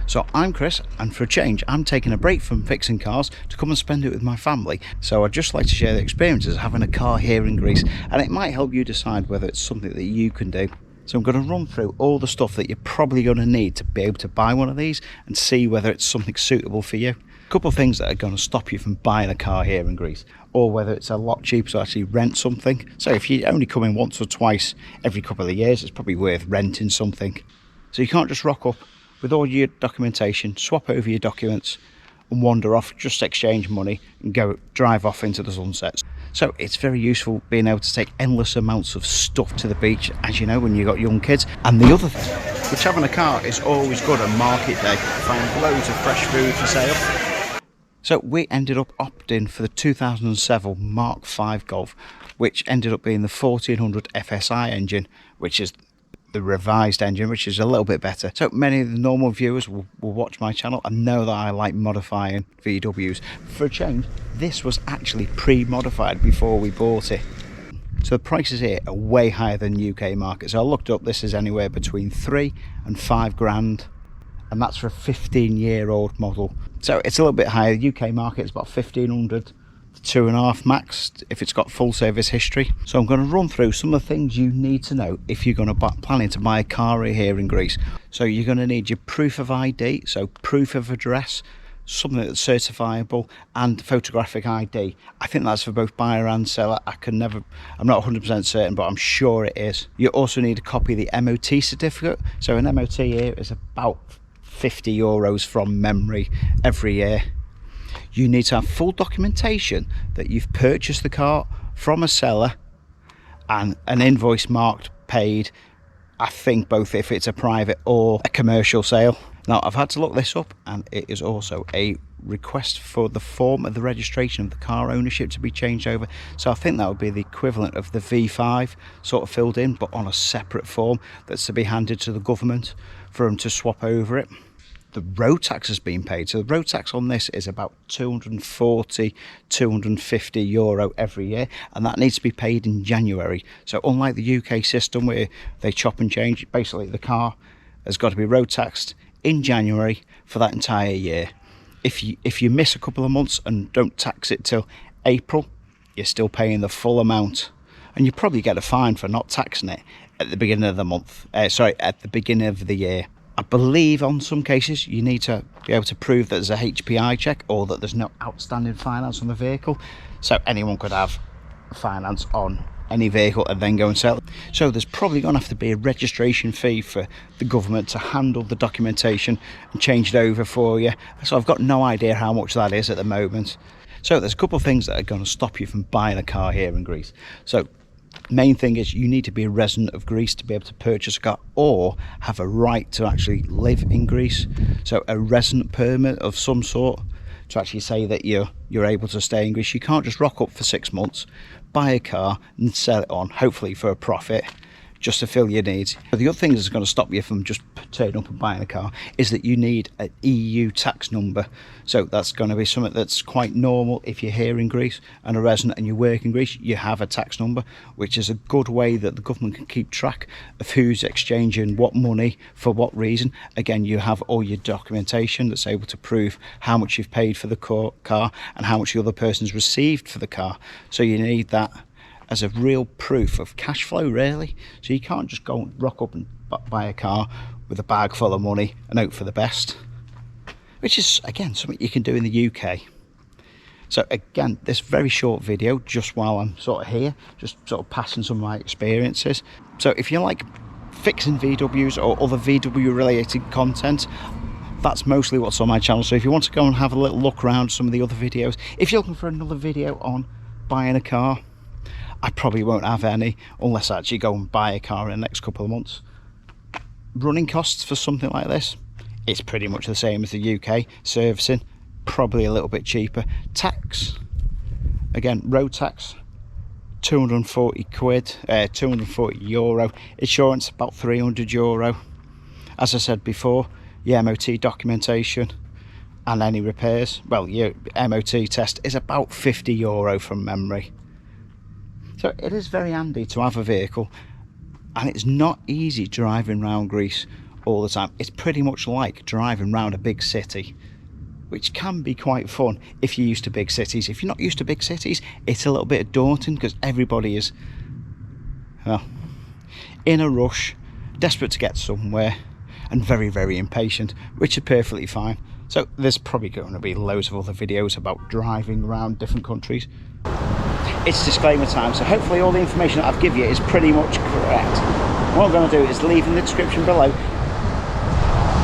So I'm Chris, and for a change I'm taking a break from fixing cars to come and spend it with my family. So I'd just like to share the experiences of having a car here in Greece, and it might help you decide whether it's something that you can do. So I'm going to run through all the stuff that you're probably going to need to be able to buy one of these and see whether it's something suitable for you. A couple of things that are going to stop you from buying a car here in Greece, or whether it's a lot cheaper to actually rent something. So if you only come in once or twice every couple of years, it's probably worth renting something. So you can't just rock up with all your documentation, swap over your documents and wander off, just exchange money and go drive off into the sunset. So it's very useful being able to take endless amounts of stuff to the beach, as you know, when you've got young kids. And the other thing, which having a car is always good on market day, find loads of fresh food for sale. So we ended up opting for the 2007 Mark V Golf, which ended up being the 1400 FSI engine, which is the revised engine, which is a little bit better. So many of the normal viewers will watch my channel and know that I like modifying VWs. For a change, this was actually pre-modified before we bought it. So the prices here are way higher than UK market. So I looked up, this is anywhere between 3 and 5 grand, and that's for a 15-year-old model. So it's a little bit higher. The UK market is about 1500 to 2.5 max if it's got full service history. So I'm going to run through some of the things you need to know if you're going to planning to buy a car here in Greece. So you're going to need your proof of ID, so proof of address, something that's certifiable, and photographic ID. I think that's for both buyer and seller. I'm not 100% certain, but I'm sure it is. You also need a copy of the MOT certificate. So an MOT here is about €50 from memory every year. You need to have full documentation that you've purchased the car from a seller and an invoice marked paid, I think both if it's a private or a commercial sale. Now I've had to look this up, and it is also a request for the form of the registration of the car ownership to be changed over. So I think that would be the equivalent of the V5 sort of filled in, but on a separate form that's to be handed to the government for them to swap over it. The road tax has been paid. So the road tax on this is about €250 every year, and that needs to be paid in January. So unlike the UK system where they chop and change, basically the car has got to be road taxed in January for that entire year. If you miss a couple of months and don't tax it till April, you're still paying the full amount, and you probably get a fine for not taxing it at the beginning of the month. At the beginning of the year. I believe on some cases you need to be able to prove that there's a HPI check or that there's no outstanding finance on the vehicle. So anyone could have finance on any vehicle and then go and sell it. So there's probably going to have to be a registration fee for the government to handle the documentation and change it over for you. So I've got no idea how much that is at the moment. So there's a couple of things that are going to stop you from buying a car here in Greece. So main thing is you need to be a resident of Greece to be able to purchase a car or have a right to actually live in Greece. So a resident permit of some sort to actually say that you're able to stay in Greece. You can't just rock up for 6 months, buy a car and sell it on, hopefully for a profit, just to fill your needs. But the other thing that's going to stop you from just turning up and buying a car is that you need an EU tax number. So that's going to be something that's quite normal if you're here in Greece and a resident and you work in Greece. You have a tax number, which is a good way that the government can keep track of who's exchanging what money for what reason. Again, you have all your documentation that's able to prove how much you've paid for the car and how much the other person's received for the car. So you need that as a real proof of cash flow, really. So you can't just go and rock up and buy a car with a bag full of money and hope for the best, which is again something you can do in the UK. So again, this very short video, just while I'm sort of here, just sort of passing some of my experiences. So if you like fixing VWs or other VW related content, that's mostly what's on my channel. So if you want to go and have a little look around some of the other videos, if you're looking for another video on buying a car, I probably won't have any unless I actually go and buy a car in the next couple of months. Running costs for something like this, it's pretty much the same as the UK. Servicing, probably a little bit cheaper. Tax, again, road tax, 240 quid, €240. Insurance, about €300. As I said before, your MOT documentation and any repairs, well, your MOT test is about €50 from memory. So it is very handy to have a vehicle, and it's not easy driving around Greece all the time. It's pretty much like driving around a big city, which can be quite fun if you're used to big cities. If you're not used to big cities, it's a little bit daunting because everybody is, well, in a rush, desperate to get somewhere, and very, very impatient, which is perfectly fine. So there's probably going to be loads of other videos about driving around different countries. It's disclaimer time, so hopefully all the information that I've given you is pretty much correct. What I'm going to do is leave in the description below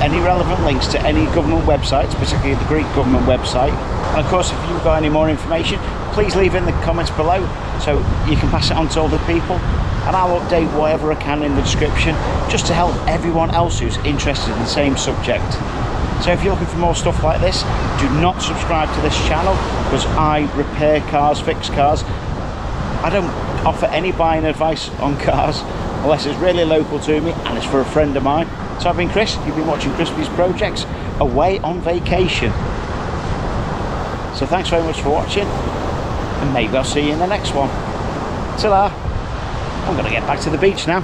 any relevant links to any government websites, particularly the Greek government website. And of course, if you've got any more information, please leave it in the comments below so you can pass it on to other people, and I'll update whatever I can in the description just to help everyone else who's interested in the same subject. So if you're looking for more stuff like this, do not subscribe to this channel because I repair cars, fix cars. I don't offer any buying advice on cars unless it's really local to me and it's for a friend of mine. So I've been Chris, you've been watching Crispy's Projects, away on vacation. So thanks very much for watching, and maybe I'll see you in the next one. Ta-ra! I'm going to get back to the beach now.